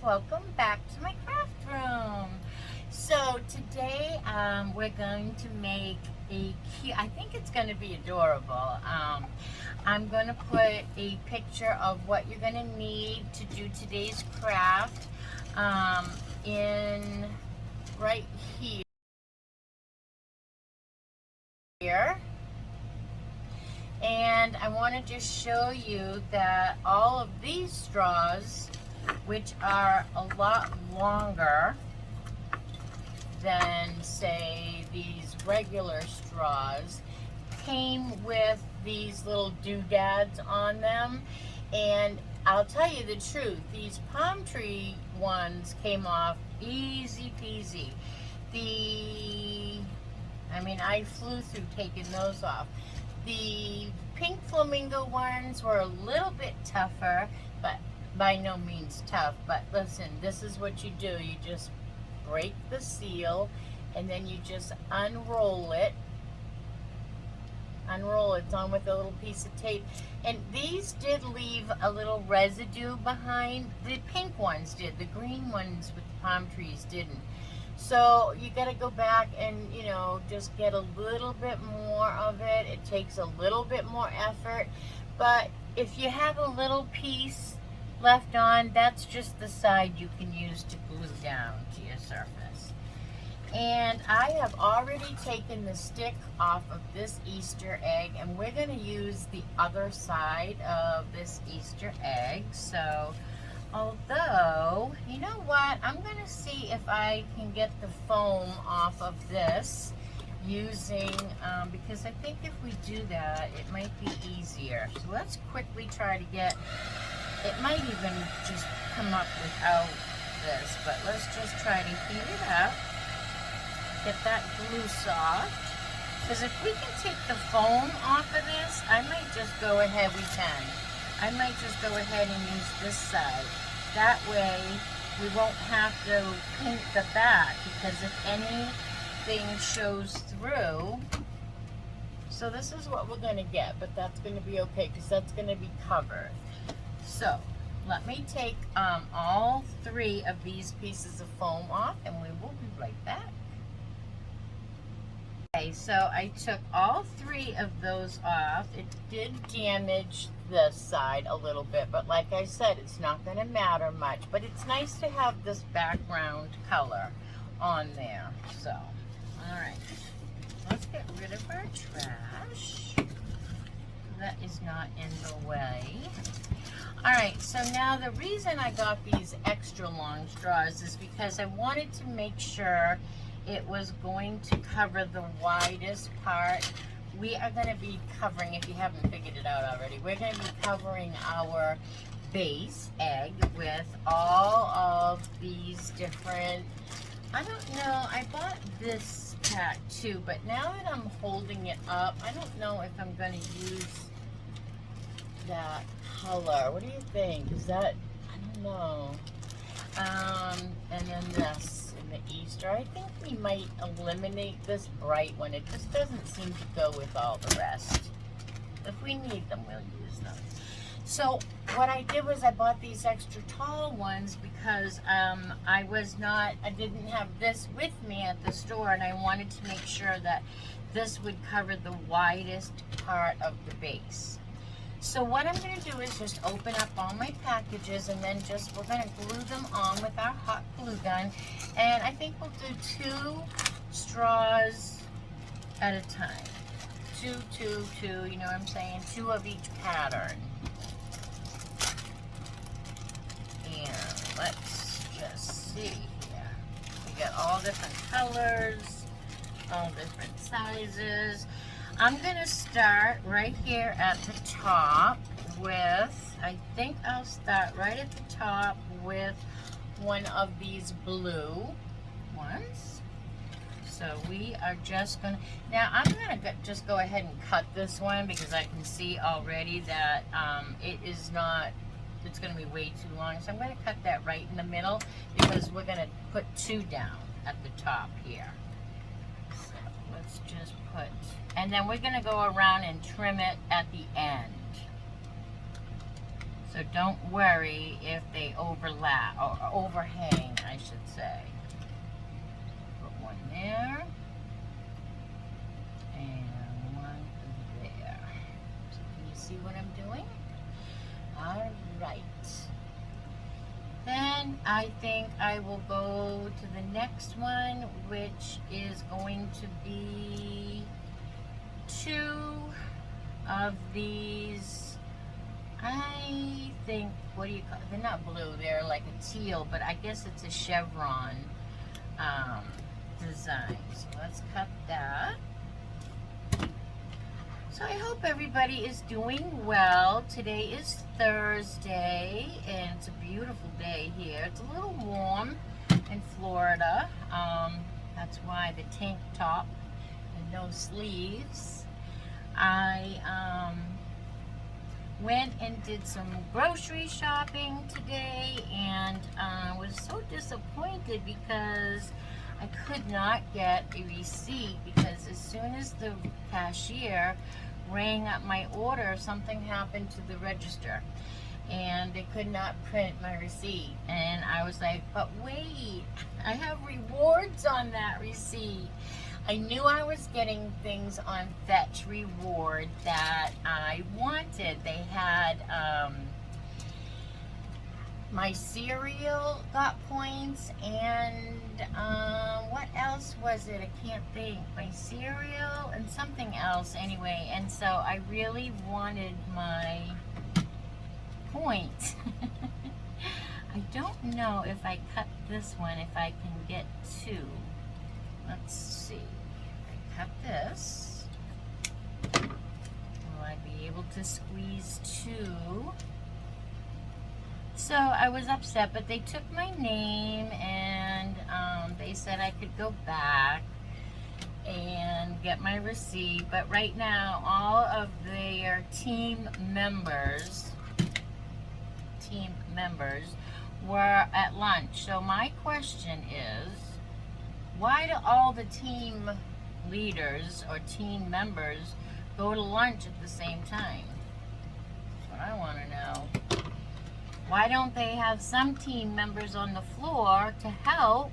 welcome back to my craft room. So today we're going to make a cute, I think it's going to be adorable. I'm going to put a picture of what you're going to need to do today's craft in right here. And I want to just show you that all of these straws, which are a lot longer than, say, these regular straws, came with these little doodads on them. And I'll tell you the truth, these palm tree ones came off easy peasy. I flew through taking those off. The pink flamingo ones were a little bit tougher, but by no means tough. But listen, this is what you do. You just break the seal and then you just unroll it. It's on with a little piece of tape. And these did leave a little residue behind. The pink ones did. The green ones with the palm trees didn't. So you got to go back and, just get a little bit more of it. It takes a little bit more effort. But if you have a little piece left on, that's just the side you can use to glue down to your surface. And I have already taken the stick off of this Easter egg, and we're going to use the other side of this Easter egg. So although, you know what, I'm going to see if I can get the foam off of this using, because I think if we do that, it might be easier. So let's quickly try to get, it might even just come up without this, but let's just try to heat it up, get that glue soft, because if we can take the foam off of this, I might just go ahead, I might just go ahead and use this side. That way we won't have to paint the back, because if anything shows through, so this is what we're going to get, but that's going to be okay because that's going to be covered. So let me take all three of these pieces of foam off and we will be right back. Okay, so I took all three of those off. It did damage this side a little bit, but like I said, it's not going to matter much. But it's nice to have this background color on there. So, all right, let's get rid of our trash. That is not in the way. All right, so now the reason I got these extra long straws is because I wanted to make sure it was going to cover the widest part. We are going to be covering, if you haven't figured it out already, we're going to be covering our base egg with all of these different, I don't know, I bought this pack too, but now that I'm holding it up, I don't know if I'm going to use that color. What do you think? Is that, I don't know. And then this in the Easter, I think we might eliminate this bright one. It just doesn't seem to go with all the rest. If we need them, we'll use them. So what I did was I bought these extra tall ones because I didn't have this with me at the store, and I wanted to make sure that this would cover the widest part of the base. So what I'm going to do is just open up all my packages, and then we're going to glue them on with our hot glue gun. And I think we'll do 2 straws at a time. Two, you know what I'm saying? 2 of each pattern. And let's just see here. We got all different colors, all different sizes. I'm going to start right here at the top with, I think I'll start right at the top with one of these blue ones. So we are just going to, now I'm going to just go ahead and cut this one because I can see already that it's going to be way too long. So I'm going to cut that right in the middle because we're going to put 2 down at the top here. So let's just put, and then we're going to go around and trim it at the end. So don't worry if they overlap, or overhang, I should say. Put one there. And one there. So can you see what I'm doing? All right. Then I think I will go to the next one, which is going to be 2 of these. I think, what do you call it? They're not blue, they're like a teal, but I guess it's a chevron design. So let's cut that. So I hope everybody is doing well. Today is Thursday, and it's a beautiful day here. It's a little warm in Florida. That's why the tank top and no sleeves. I went and did some grocery shopping today, and was so disappointed because I could not get a receipt, because as soon as the cashier rang up my order, something happened to the register and they could not print my receipt. And I was like, but wait, I have rewards on that receipt. I knew I was getting things on Fetch Reward that I wanted. They had my cereal got points, and what else was it? I can't think. My cereal and something else anyway. And so I really wanted my points. I don't know if I cut this one, if I can get 2. Let's see. I cut this. Will I be able to squeeze 2? So I was upset, but they took my name, and they said I could go back and get my receipt. But right now, all of their team members were at lunch. So my question is, why do all the team leaders or team members go to lunch at the same time? That's what I want to know. Why don't they have some team members on the floor to help,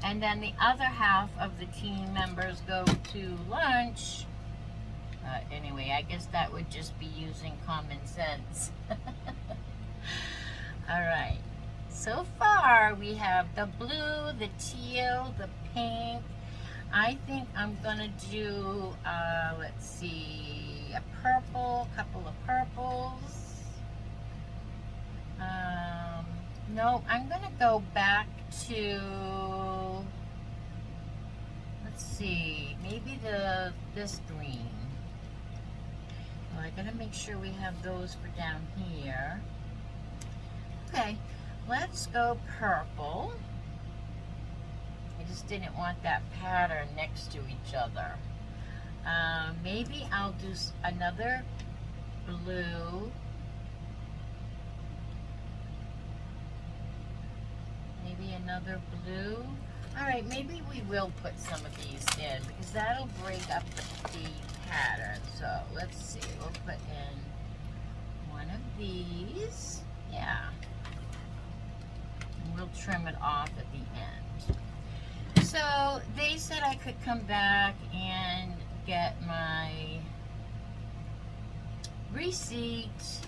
and then the other half of the team members go to lunch? Anyway, I guess that would just be using common sense. Alright, so far we have the blue, the teal, the pink. I think I'm gonna do, let's see, a purple, couple of purples. No, I'm gonna go back to, let's see, maybe this green. Well, I gotta make sure we have those for down here. Okay, let's go purple. I just didn't want that pattern next to each other. Maybe I'll do another blue. Maybe another blue. Alright, maybe we will put some of these in, because that'll break up the pattern. So let's see, we'll put in one of these. Yeah. And we'll trim it off at the end. So they said I could come back and get my receipt.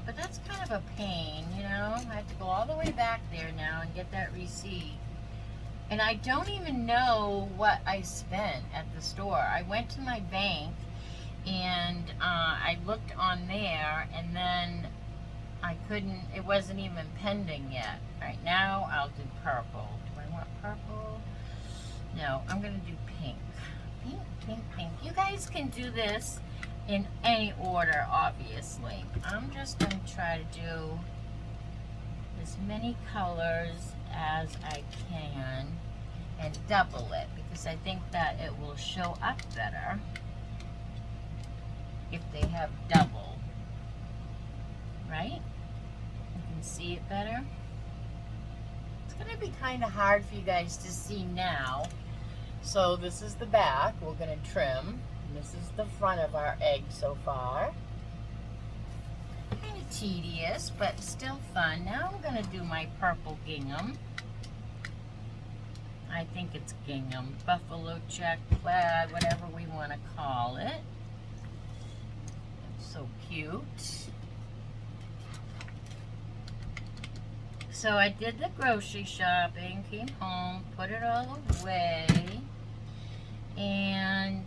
But that's kind of a pain, you know. I have to go all the way back there now and get that receipt. And I don't even know what I spent at the store. I went to my bank and I looked on there, and then I couldn't, it wasn't even pending yet. Right now I'll do purple. Do I want purple? No, I'm going to do pink. Pink, pink, pink. You guys can do this in any order, obviously. I'm just going to try to do as many colors as I can and double it, because I think that it will show up better if they have double, right? You can see it better. It's going to be kind of hard for you guys to see now. So this is the back we're going to trim. This is the front of our egg so far. tedious, but still fun. Now I'm going to do my purple gingham. I think it's gingham, buffalo check, plaid, whatever we want to call it. It's so cute. So I did the grocery shopping, came home, put it all away, and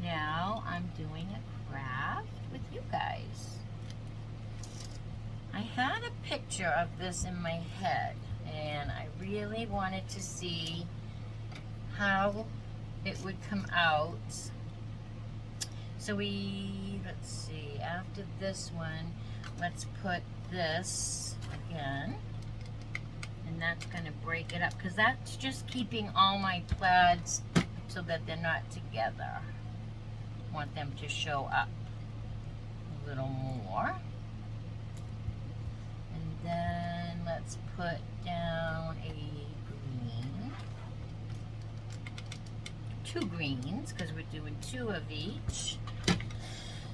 now I'm doing a craft with you guys. I had a picture of this in my head, and I really wanted to see how it would come out. So let's see, after this one, let's put this again. And that's going to break it up, because that's just keeping all my plaids so that they're not together. I want them to show up a little more. And then let's put down a green. 2 greens, because we're doing 2 of each.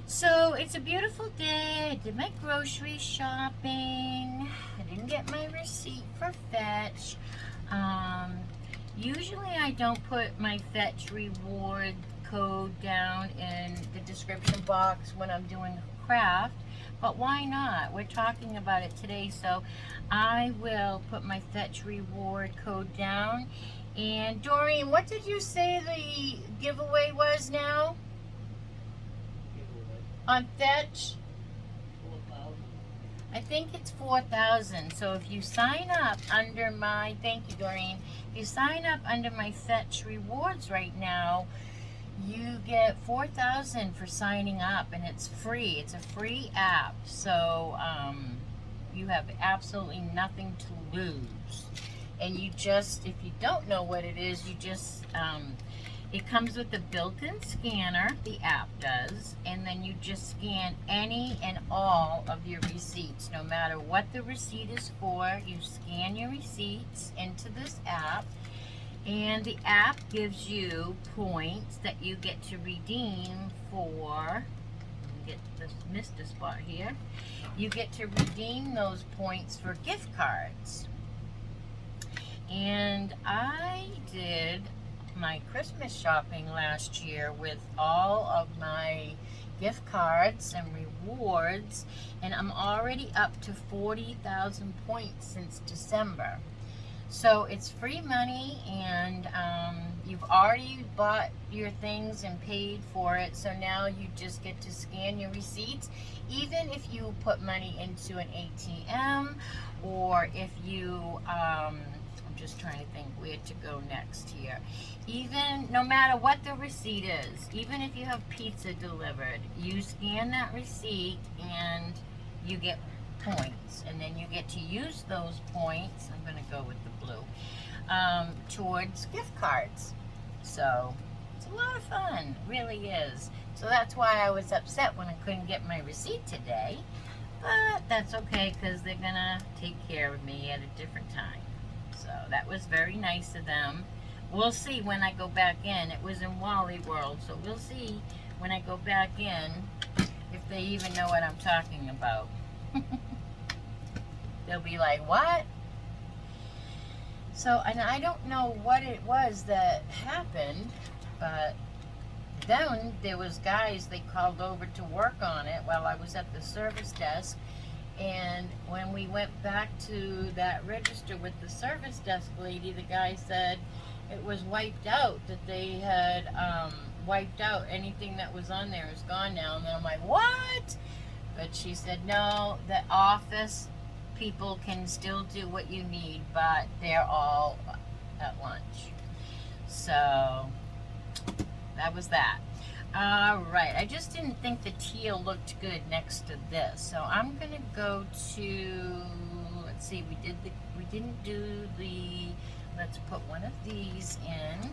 So it's a beautiful day. I did my grocery shopping. I didn't get my receipt for Fetch. Usually I don't put my Fetch reward code down in the description box when I'm doing a craft, but why not? We're talking about it today, so I will put my Fetch reward code down. And Doreen, what did you say the giveaway was now? On Fetch? 4,000. I think it's 4,000. So if you sign up under my, thank you Doreen, if you sign up under my Fetch rewards right now, you get 4,000 for signing up, and it's free. It's a free app. So you have absolutely nothing to lose. And you just, if you don't know what it is, you just, it comes with a built-in scanner, the app does, and then you just scan any and all of your receipts. No matter what the receipt is for, you scan your receipts into this app, and the app gives you points that you get to redeem for, get this, missed a spot here, you get to redeem those points for gift cards. And I did my Christmas shopping last year with all of my gift cards and rewards, and I'm already up to 40,000 points since December. So it's free money, and you've already bought your things and paid for it, so now you just get to scan your receipts. Even if you put money into an ATM, or if you just trying to think where to go next here. Even, no matter what the receipt is, even if you have pizza delivered, you scan that receipt and you get points. And then you get to use those points, I'm going to go with the blue, towards gift cards. So, it's a lot of fun, it really is. So that's why I was upset when I couldn't get my receipt today. But that's okay, because they're going to take care of me at a different time. So that was very nice of them. We'll see when I go back in. It was in Wally World, so we'll see when I go back in if they even know what I'm talking about. They'll be like, what? So, and I don't know what it was that happened, but then there was guys they called over to work on it while I was at the service desk. And when we went back to that register with the service desk lady, the guy said it was wiped out, that they had wiped out anything that was on there is gone now. And then I'm like, what? But she said, no, the office people can still do what you need, but they're all at lunch. So that was that. Alright, I just didn't think the teal looked good next to this, so I'm gonna go to, let's see, we didn't do the, let's put one of these in.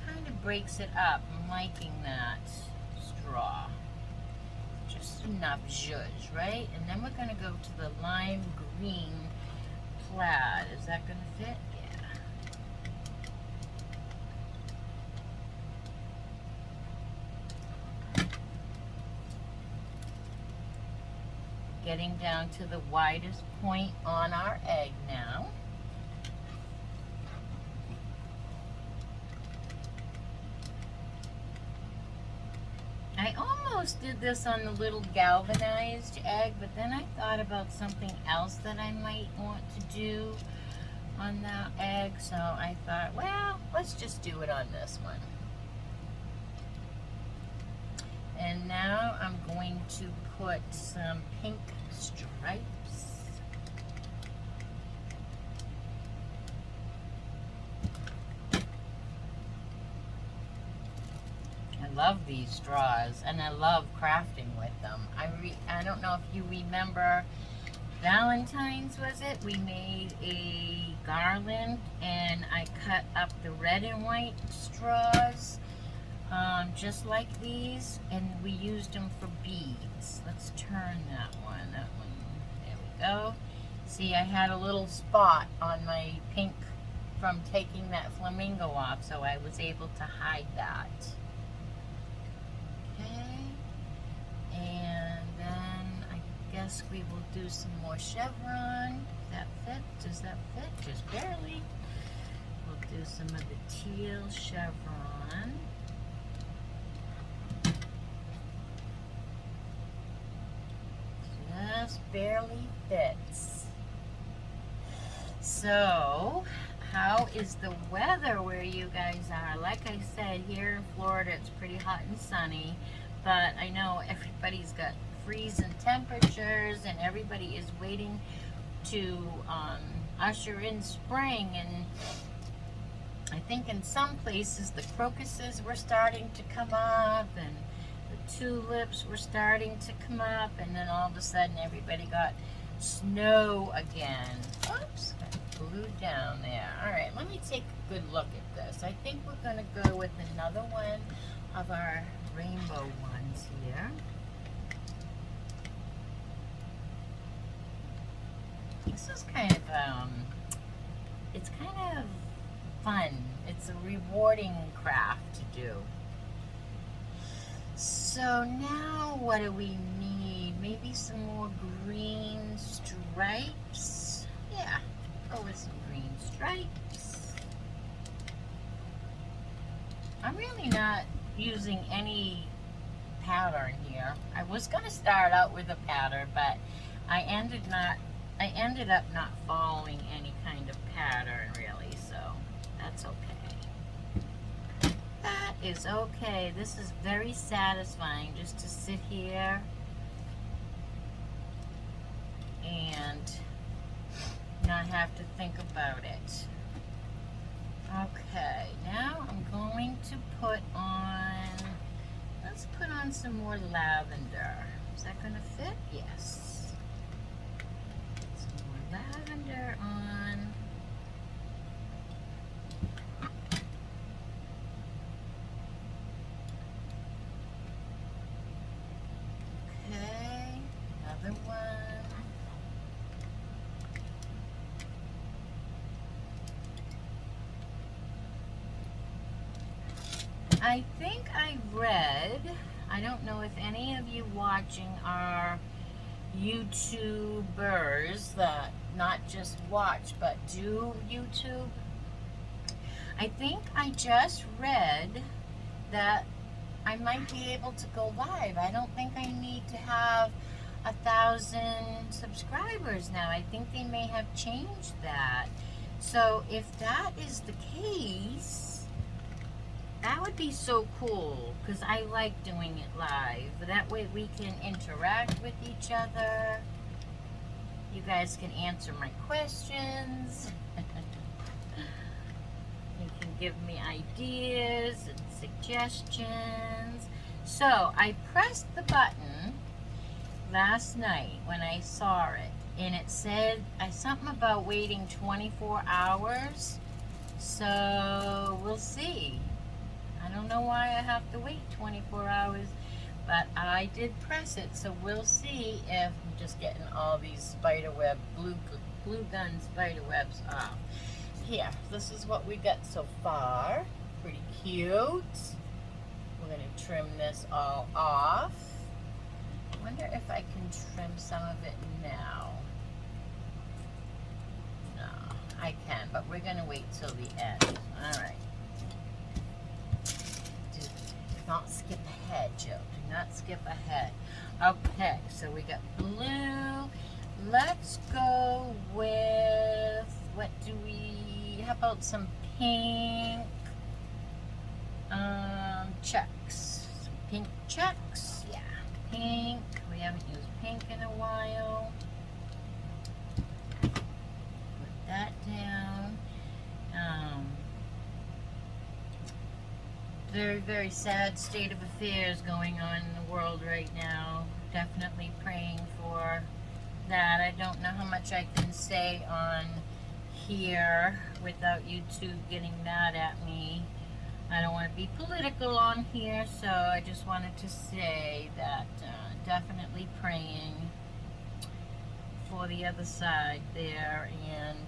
Kind of breaks it up. I'm liking that straw. Just enough zhuzh, right? And then we're gonna go to the lime green plaid. Is that going to fit? Yeah. getting down to the widest point on our egg now. I almost did this on the little galvanized egg, but then I thought about something else that I might want to do on that egg, so I thought, well, let's just do it on this one. And now I'm going to put some pink stripes. I love these straws, and I love crafting with them. I don't know if you remember Valentine's, was it? We made a garland, and I cut up the red and white straws, just like these, and we used them for beads. Let's turn that one. There we go. See, I had a little spot on my pink from taking that flamingo off, so I was able to hide that. Okay, and then I guess we will do some more chevron. Does that fit? Does that fit? Just barely. We'll do some of the teal chevron. Just barely fits. So, how is the weather where you guys are? Like I said, here in Florida it's pretty hot and sunny, but I know everybody's got freezing temperatures and everybody is waiting to usher in spring, and I think in some places the crocuses were starting to come up and the tulips were starting to come up, and then all of a sudden everybody got snow again. Oops, got glued down there. Alright, let me take a good look at this. I think we're going to go with another one of our rainbow ones here. This is kind of, it's kind of fun. It's a rewarding craft to do. So now what do we need? Maybe some more green stripes? Yeah, go with some green stripes. I'm really not using any pattern here. I was going to start out with a pattern, but I ended up not following any kind of pattern really, so that's okay. That is okay. This is very satisfying just to sit here and not have to think about it. Okay, now I'm going to put on, let's put on some more lavender. Is that going to fit? Yes. Some more lavender on. Okay, another one. I think I read, I don't know if any of you watching are YouTubers that not just watch but do YouTube. I think I just read that I might be able to go live. I don't think I need to have 1,000 subscribers now. I think they may have changed that. So if that is the case, that would be so cool, because I like doing it live. That way we can interact with each other. You guys can answer my questions. You can give me ideas and suggestions. So I pressed the button last night when I saw it, and it said something about waiting 24 hours. So we'll see. I don't know why I have to wait 24 hours, but I did press it, so we'll see if I'm just getting all these spiderweb, glue gun spider webs off. Here, this is what we got so far. Pretty cute. We're going to trim this all off. wonder if I can trim some of it now. No, I can, but we're gonna wait till the end. All right. Do not skip ahead, Joe. Do not skip ahead. Okay, so we got blue. Let's go with, what do we, how about some pink? Checks. Pink checks. Yeah, pink. We haven't used pink in a while. Put that down. Very, very sad state of affairs going on in the world right now. Definitely praying for that. I don't know how much I can say on here without YouTube getting mad at me. I don't want to be political on here, so I just wanted to say that definitely praying for the other side there, and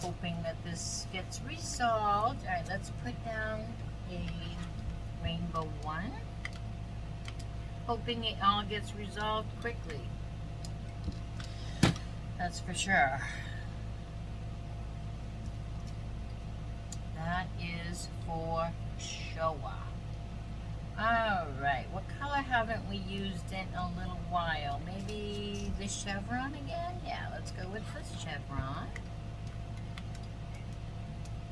hoping that this gets resolved. All right, let's put down a rainbow one, hoping it all gets resolved quickly. That's for sure. That is for sure. Alright, what color haven't we used in a little while? Maybe the chevron again? Yeah, let's go with this chevron.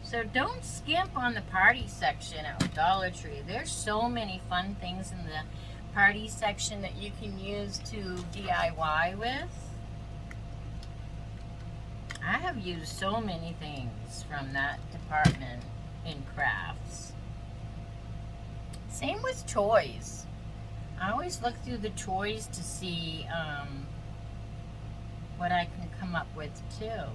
So don't skimp on the party section at Dollar Tree. There's so many fun things in the party section that you can use to DIY with. I have used so many things from that department in crafts. Same with toys. I always look through the toys to see what I can come up with too.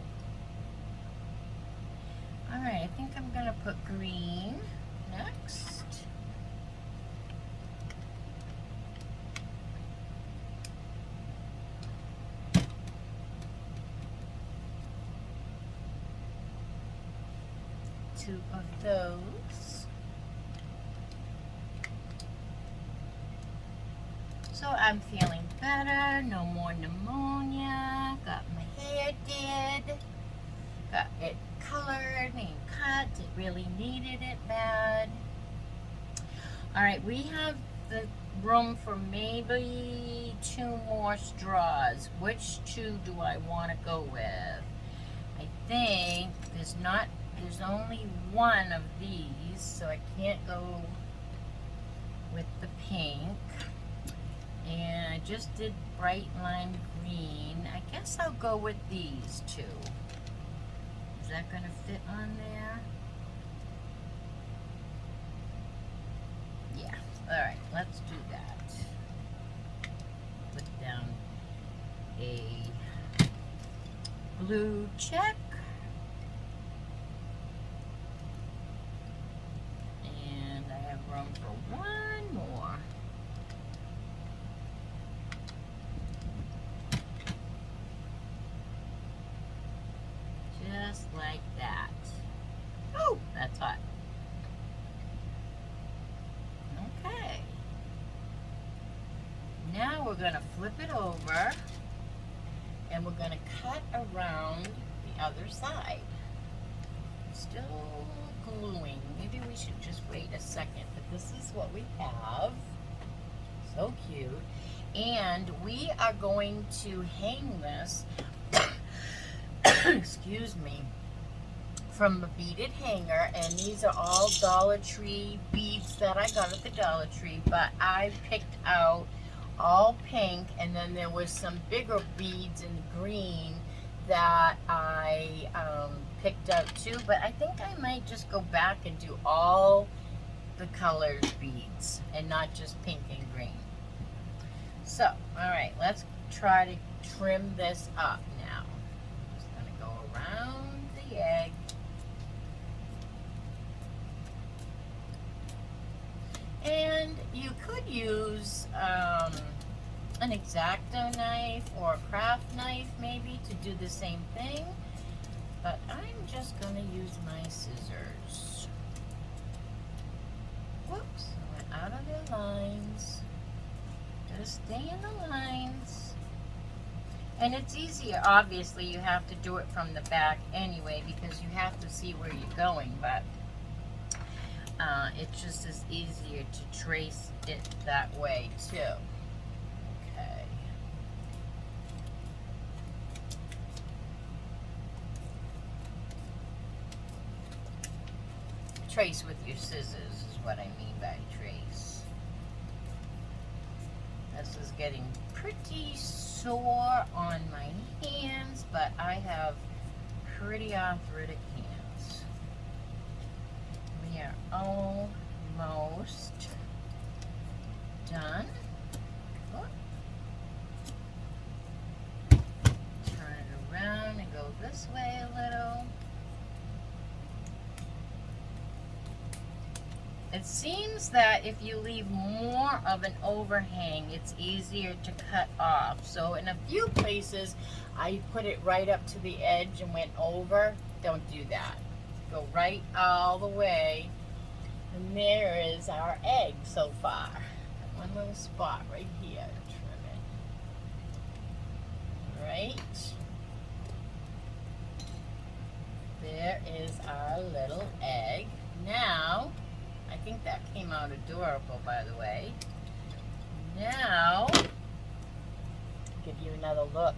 Alright, I think I'm going to put green next. Two of those. So I'm feeling better, no more pneumonia, got my hair did, got it colored and cut, it really needed it bad. Alright, we have the room for maybe 2 more straws. Which 2 do I want to go with? I think there's only 1 of these, so I can't go with the pink. And I just did bright lime green. I guess I'll go with these 2. Is that going to fit on there? Yeah. Alright, let's do that. Put down a blue check. And I have room for 1 more. Just like that. Oh, that's hot. Okay. Now we're going to flip it over and we're going to cut around the other side. Still gluing. Maybe we should just wait a second, but this is what we have. So cute. And we are going to hang this excuse me, from a beaded hanger, and these are all Dollar Tree beads that I got at the Dollar Tree, but I picked out all pink, and then there was some bigger beads in green that I picked out too, but I think I might just go back and do all the colors beads and not just pink and green. So, alright, let's try to trim this up now. Just gonna go around the egg. And you could use an X-Acto knife or a craft knife maybe to do the same thing, but I'm just going to use my scissors. Whoops, I went out of their lines. gotta stay in the lines. And it's easier, obviously you have to do it from the back anyway because you have to see where you're going, but it just is easier to trace it that way too. Okay. Trace with your scissors is what I mean by trace. This is getting pretty sore on my hands, but I have pretty arthritic hands. We are almost done. Oh. Turn it around and go this way a little. It seems that if you leave more of an overhang, it's easier to cut off. So in a few places, I put it right up to the edge and went over. Don't do that. Go right all the way. And there is our egg so far. One little spot right here. Trim it. Right. There is our little egg. Now, I think that came out adorable, by the way. Now, give you another look.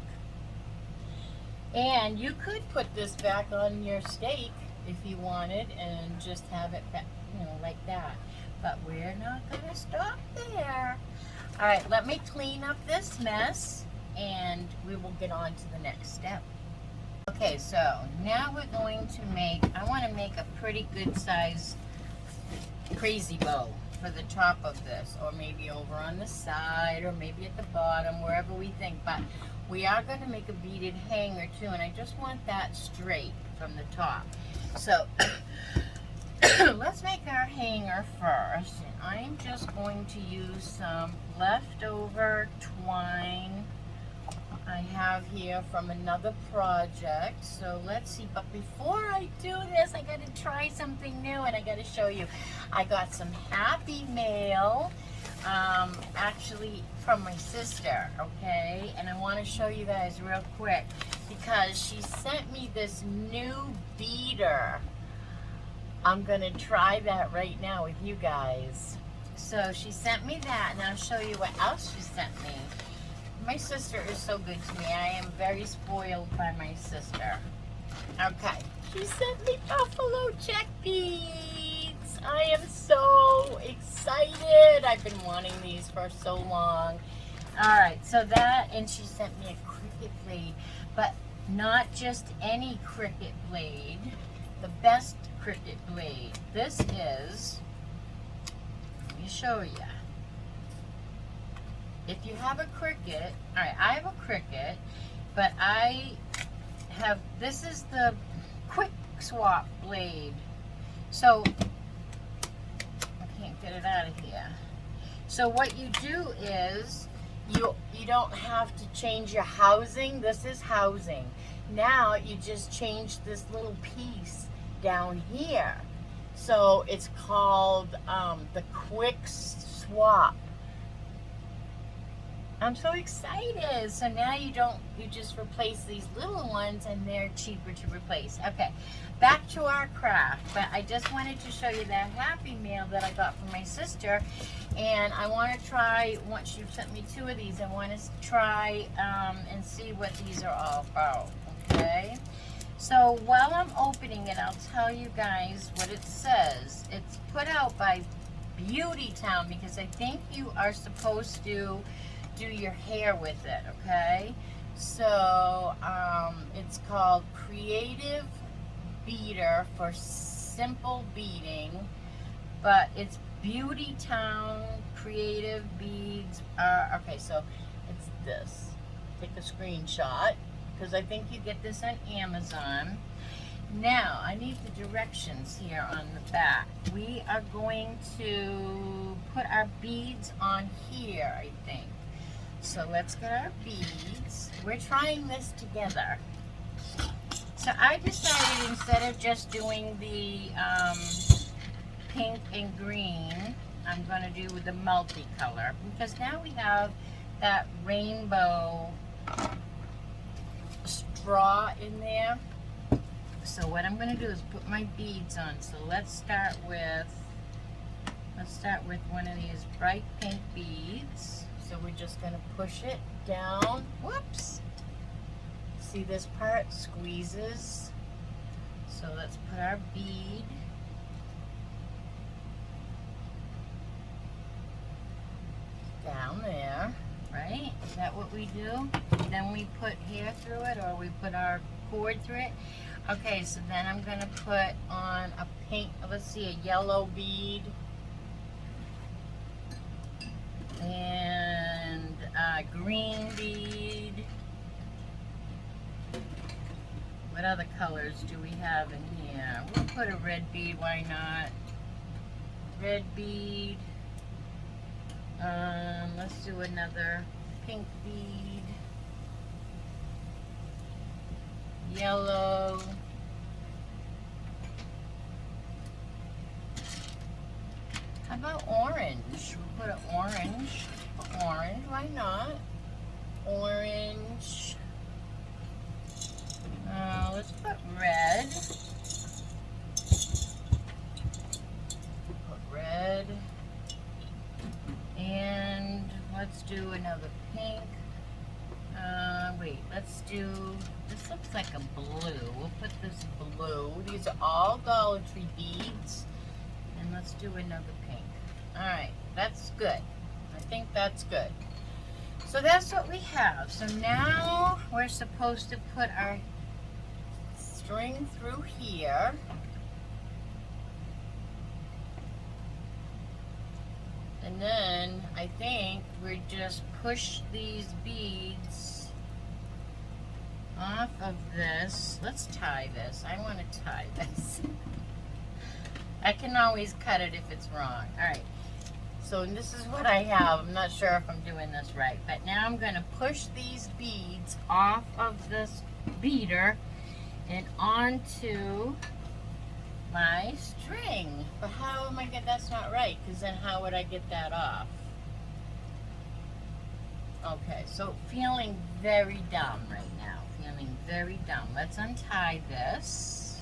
And you could put this back on your steak if you wanted and just have it back, you know, like that. But we're not going to stop there. All right, let me clean up this mess and we will get on to the next step. Okay, so now we're going to I want to make a pretty good size crazy bow for the top of this, or maybe over on the side, or maybe at the bottom, wherever we think. But we are going to make a beaded hanger too, and I just want that straight from the top. So let's make our hanger first. And I'm just going to use some leftover twine I have here from another project. So let's see, but before I do this, I got to try something new and I got to show you. I got some Happy Mail, actually from my sister, okay? And I want to show you guys real quick because she sent me this new beader. I'm going to try that right now with you guys. So she sent me that, and I'll show you what else she sent me. My sister is so good to me. I am very spoiled by my sister. Okay. She sent me buffalo check beads. I am so excited. I've been wanting these for so long. Alright, so that, and she sent me a cricket blade. But not just any cricket blade. The best cricket blade. This is, let me show you. If you have a Cricut, all right, I have a Cricut, but I have, this is the quick swap blade. So, I can't get it out of here. So what you do is, you don't have to change your housing. This is housing. Now you just change this little piece down here. So it's called the quick swap. I'm so excited. So now you just replace these little ones and they're cheaper to replace. Okay, back to our craft. But I just wanted to show you that Happy Mail that I got from my sister. And I want to try, once you've sent me 2 of these, I want to try and see what these are all about. Okay? So while I'm opening it, I'll tell you guys what it says. It's put out by Beauty Town because I think you are supposed to do your hair with it, okay? So it's called Creative Beader for Simple Beading, but it's Beauty Town Creative Beads. Okay, so it's this. Take a screenshot because I think you get this on Amazon. Now, I need the directions here on the back. We are going to put our beads on here, I think. So let's get our beads. We're trying this together. So I decided instead of just doing the pink and green, I'm going to do with the multicolor because now we have that rainbow straw in there. So what I'm going to do is put my beads on. So let's start with one of these bright pink beads. So we're just going to push it down. Whoops. See this part squeezes. So let's put our bead down there, right? Is that what we do? Then we put hair through it, or we put our cord through it. Okay, so then I'm gonna put on a pink, let's see, a yellow bead and a green bead. What other colors do we have in here? We'll put a red bead, why not? Red bead. Let's do another pink bead. Yellow. How about orange? We'll put an orange. Orange, why not? Orange. Let's put red. Put red. And let's do another pink. Wait, let's do, this looks like a blue. We'll put this blue. These are all Dollar Tree beads. And let's do another pink. Alright, that's good. I think that's good. So that's what we have. So now we're supposed to put our string through here. And then I think we just push these beads off of this. Let's tie this. I want to tie this. I can always cut it if it's wrong. Alright, so this is what I have. I'm not sure if I'm doing this right, but now I'm going to push these beads off of this beater and onto my string. But how am I get, that's not right, because then how would I get that off? Okay, so feeling very dumb right now. Feeling very dumb. Let's untie this.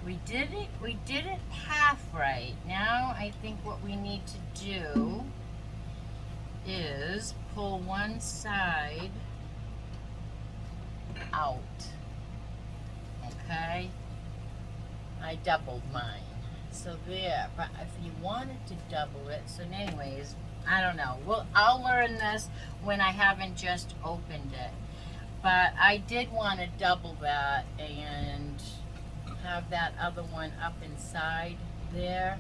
We did it half right. Now I think what we need to do is pull one side out. Okay? I doubled mine. So there, but if you wanted to double it, so anyways, I don't know. Well, I'll learn this when I haven't just opened it. But I did want to double that and have that other one up inside there.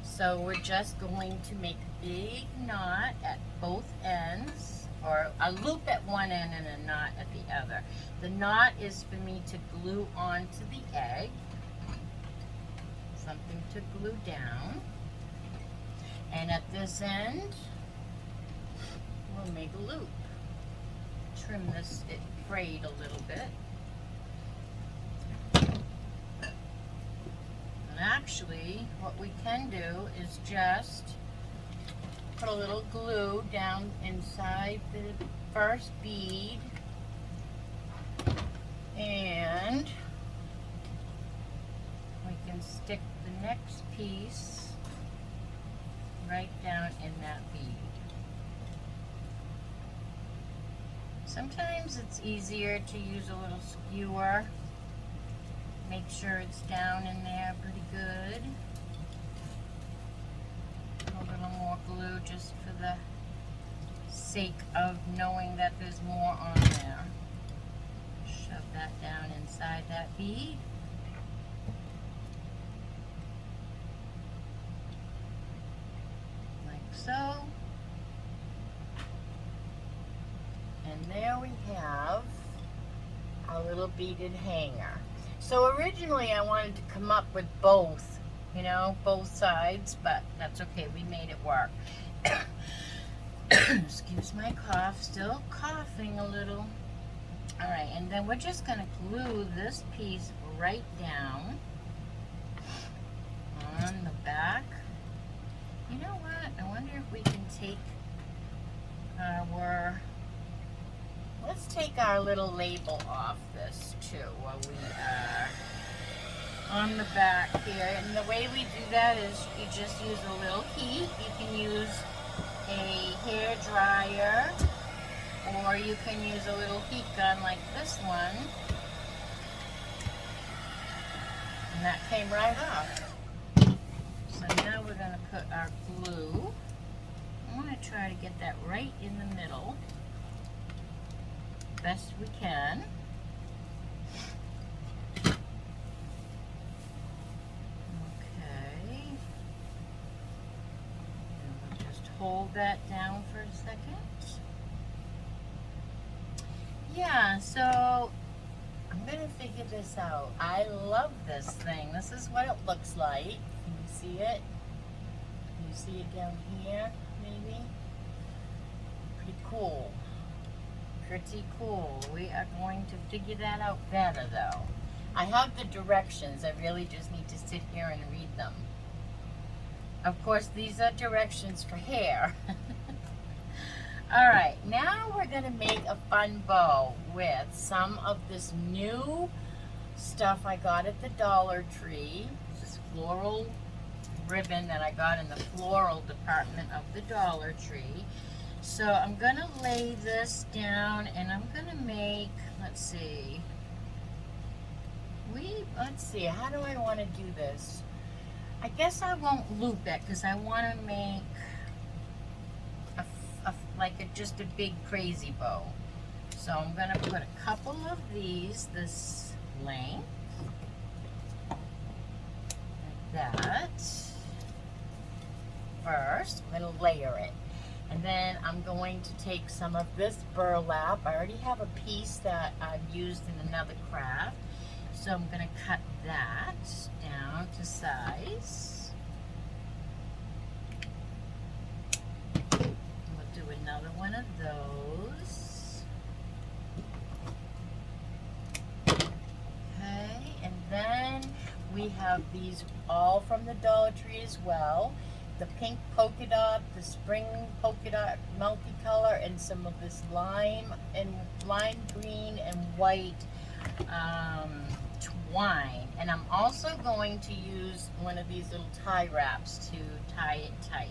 So we're just going to make a big knot at both ends, or a loop at one end and a knot at the other. The knot is for me to glue onto the egg. Something to glue down. And at this end, we'll make a loop. Trim this, it frayed a little bit. And actually, what we can do is just put a little glue down inside the first bead, and we can stick the next piece right down in that bead. Sometimes it's easier to use a little skewer. Make sure it's down in there pretty good. A little more glue just for the sake of knowing that there's more on there. Shove that down inside that bead. Like so. And there we have our little beaded hanger. So originally I wanted to come up with both, you know, both sides, but that's okay, we made it work. Excuse my cough, still coughing a little. Alright, and then we're just going to glue this piece right down on the back. You know what, I wonder if we can take let's take our little label off this too while we are on the back here. And the way we do that is you just use a little heat. You can use a hair dryer, or you can use a little heat gun like this one. And that came right off. So now we're going to put our glue. I want to try to get that right in the middle, best we can. Okay. And we'll just hold that down for a second. Yeah, so I'm going to figure this out. I love this thing. This is what it looks like. Can you see it? Can you see it down here, maybe? Pretty cool. Pretty cool. We are going to figure that out better, though. I have the directions. I really just need to sit here and read them. Of course, these are directions for hair. Alright, now we're going to make a fun bow with some of this new stuff I got at the Dollar Tree. This floral ribbon that I got in the floral department of the Dollar Tree. So I'm going to lay this down and I'm going to make, let's see, how do I want to do this? I guess I won't loop it because I want to make just a big crazy bow. So I'm going to put a couple of these this length, like that. First, I'm going to layer it. And then I'm going to take some of this burlap. I already have a piece that I've used in another craft. So I'm going to cut that down to size. We'll do another one of those. Okay, and then we have these all from the Dollar Tree as well. The pink polka dot, the spring polka dot multicolor, and some of this lime green and white twine. And I'm also going to use one of these little tie wraps to tie it tight.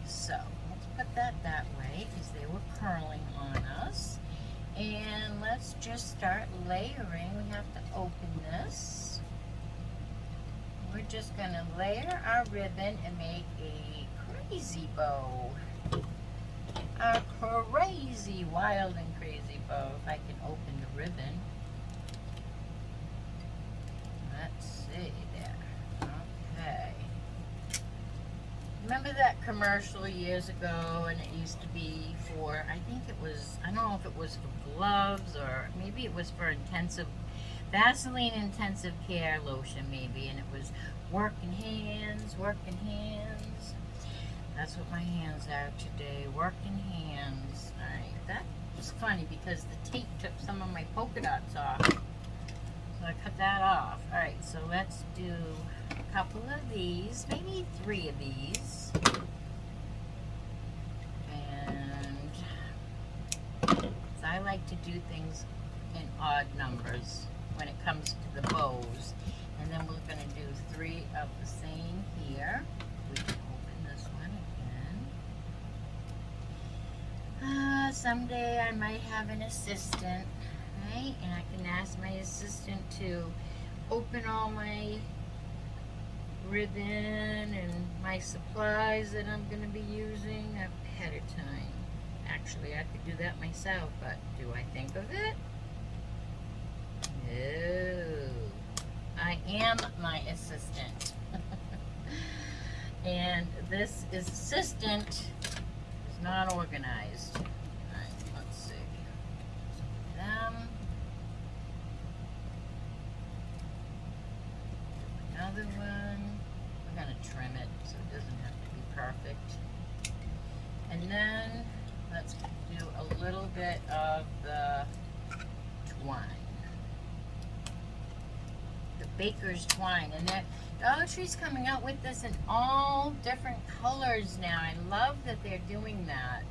So let's put that way because they were curling on us. And let's just start layering. We have to open this. We're just going to layer our ribbon and make a crazy bow. A crazy, wild and crazy bow. If I can open the ribbon. Let's see there. Okay. Remember that commercial years ago, and it used to be for, I think it was, I don't know if it was for gloves or maybe it was for Vaseline intensive care lotion maybe, and it was working hands. That's what my hands are today, working hands. Alright, that was funny because the tape took some of my polka dots off. So I cut that off. Alright, so let's do a couple of these, maybe 3 of these. And so I like to do things in odd numbers when it comes to the bows. And then we're going to do 3 of the same here. We can open this one again. Someday I might have an assistant, right? And I can ask my assistant to open all my ribbon and my supplies that I'm going to be using ahead of time. Actually, I could do that myself, but do I think of it? No. I am my assistant. And this assistant is not organized. Alright, let's see. Some of them. Another one. We're going to trim it so it doesn't have to be perfect. And then let's do a little bit of the twine. The baker's twine. And that Dollar Tree's coming out with this in all different colors now. I love that they're doing that.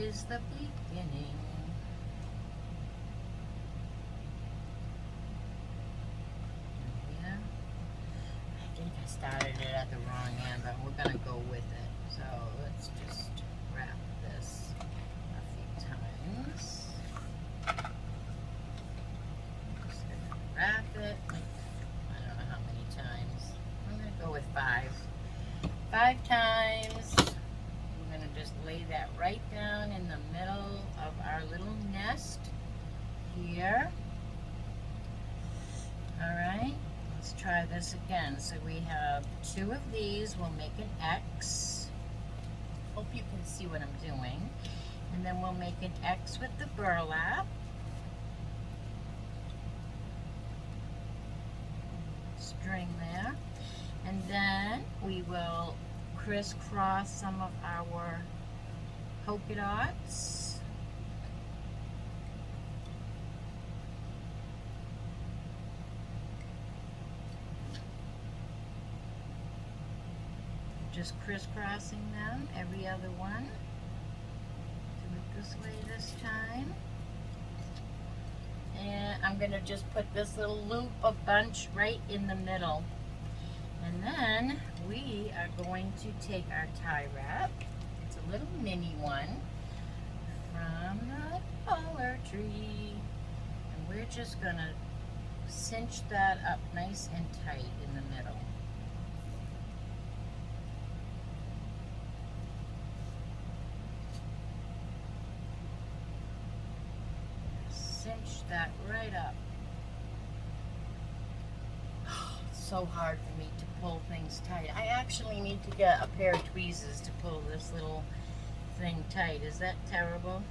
is the beginning. Yeah. I think I started it at the wrong end, but we're gonna go with it. So let's just wrap this a few times. Just gonna wrap it. I don't know how many times. I'm gonna go with 5. 5 times. I'm gonna just lay that right down in the middle of our little nest here. All right. Let's try this again. So we have 2 of these. We'll make an X. Hope you can see what I'm doing. And then we'll make an X with the burlap. String there. And then we will crisscross some of our polka dots. Just crisscrossing them, every other one. Do it this way this time. And I'm going to just put this little loop of bunch right in the middle. And then we are going to take our tie wrap. It's a little mini one from the Dollar Tree. And we're just going to cinch that up nice and tight in the middle. Cinch that right up. So hard for me to pull things tight. I actually need to get a pair of tweezers to pull this little thing tight. Is that terrible?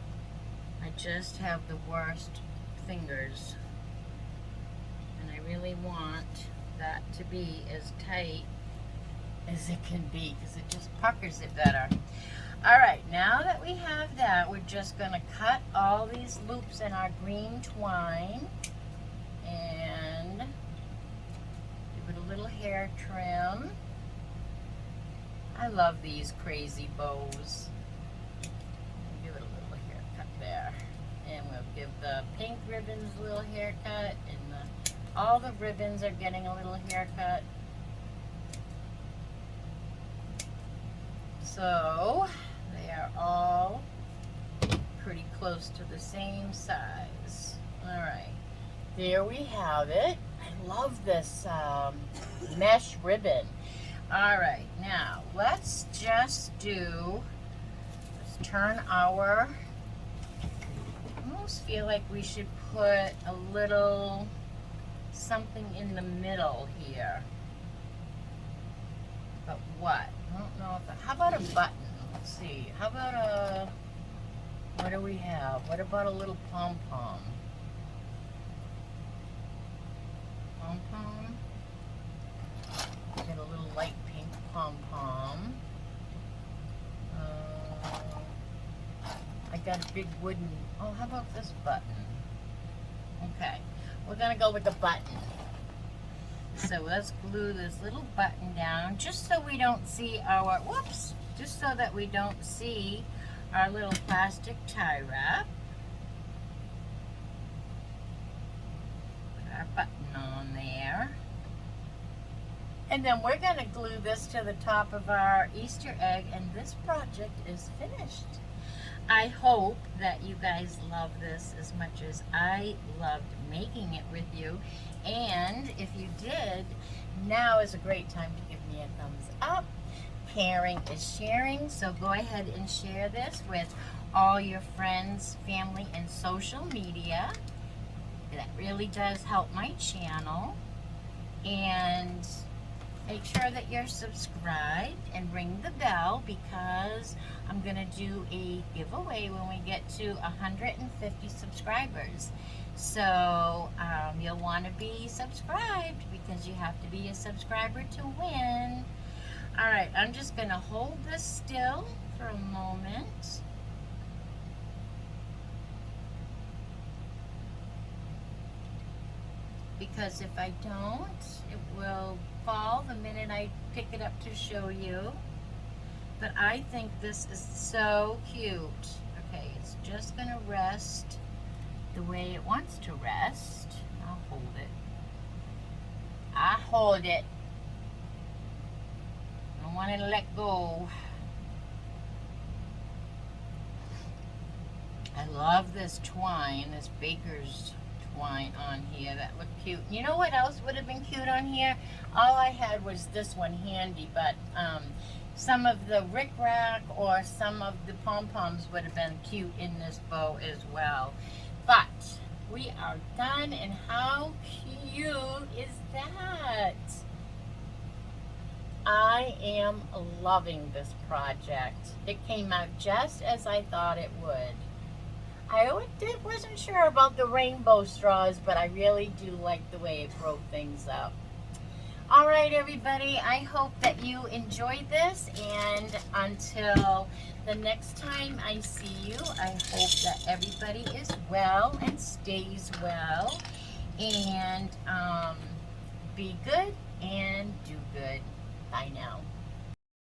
I just have the worst fingers. And I really want that to be as tight as it can be because it just puckers it better. Alright, now that we have that, we're just going to cut all these loops in our green twine and give it a little hair trim. I love these crazy bows. Give it a little haircut there. And we'll give the pink ribbons a little haircut, and all the ribbons are getting a little haircut. So they are all pretty close to the same size. All right, there we have it. I love this mesh ribbon. All right, now let's turn our, I almost feel like we should put a little something in the middle here. But what? I don't know if, how about a button? Let's see. How about a, what do we have? What about a little pom-pom? Pom-pom. Get a little light pink pom-pom. I got a big wooden, oh, how about this button? Okay, we're gonna go with the button. So let's glue this little button down just so we don't see our, whoops, just so that we don't see our little plastic tie wrap. Put our button on there. And then we're going to glue this to the top of our Easter egg, and this project is finished. I hope that you guys love this as much as I loved making it with you. And if you did, now is a great time to give me a thumbs up. Caring is sharing, so go ahead and share this with all your friends, family, and social media. That really does help my channel. And make sure that you're subscribed and ring the bell, because I'm going to do a giveaway when we get to 150 subscribers. So you'll want to be subscribed, because you have to be a subscriber to win. Alright, I'm just going to hold this still for a moment. Because if I don't, it will fall the minute I pick it up to show you. But I think this is so cute. okay. It's just gonna rest the way it wants to rest. I'll hold it. I hold it. I don't want it to let go. I love this twine, this baker's twine on here. That looked cute. You know what else would have been cute on here? All I had was this one handy, but some of the rickrack or some of the pom-poms would have been cute in this bow as well. But we are done, and how cute is that? I am loving this project. It came out just as I thought it would. I wasn't sure about the rainbow straws, but I really do like the way it broke things up. All right, everybody, I hope that you enjoyed this, and until the next time I see you, I hope that everybody is well and stays well, and be good and do good. Bye now.